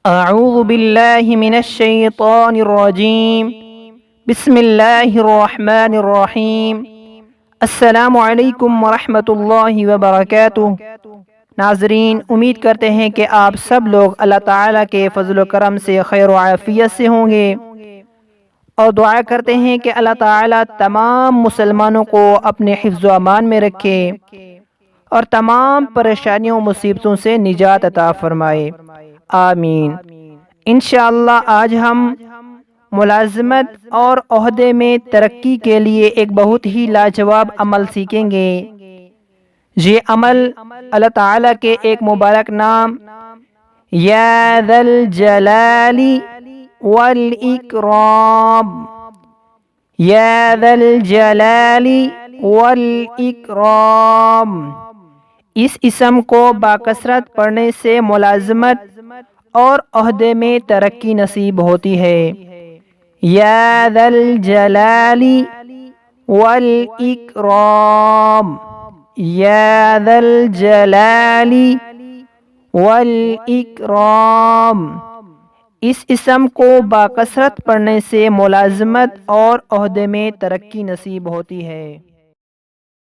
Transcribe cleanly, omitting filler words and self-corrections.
اعوذ باللہ من الشیطان الرجیم بسم اللہ الرحمن الرحیم السلام علیکم ورحمۃ اللہ وبرکاتہ۔ ناظرین، امید کرتے ہیں کہ آپ سب لوگ اللہ تعالیٰ کے فضل و کرم سے خیر و عافیت سے ہوں گے، اور دعا کرتے ہیں کہ اللہ تعالیٰ تمام مسلمانوں کو اپنے حفظ و امان میں رکھے اور تمام پریشانیوں و مصیبتوں سے نجات عطا فرمائے، آمین۔ انشاءاللہ آج ہم ملازمت اور عہدے میں ترقی کے لیے ایک بہت ہی لاجواب عمل سیکھیں گے۔ یہ عمل اللہ تعالیٰ کے ایک مبارک نام یا ذا الجلال والاکرام، یا ذا الجلال والاکرام، اس اسم کو باکثرت پڑھنے سے ملازمت اور عہدے میں ترقی نصیب ہوتی ہے۔ یا ذا الجلال والاکرام، یا ذا الجلال والاکرام، اس اسم کو باکثرت پڑھنے سے ملازمت اور عہدے میں ترقی نصیب ہوتی ہے۔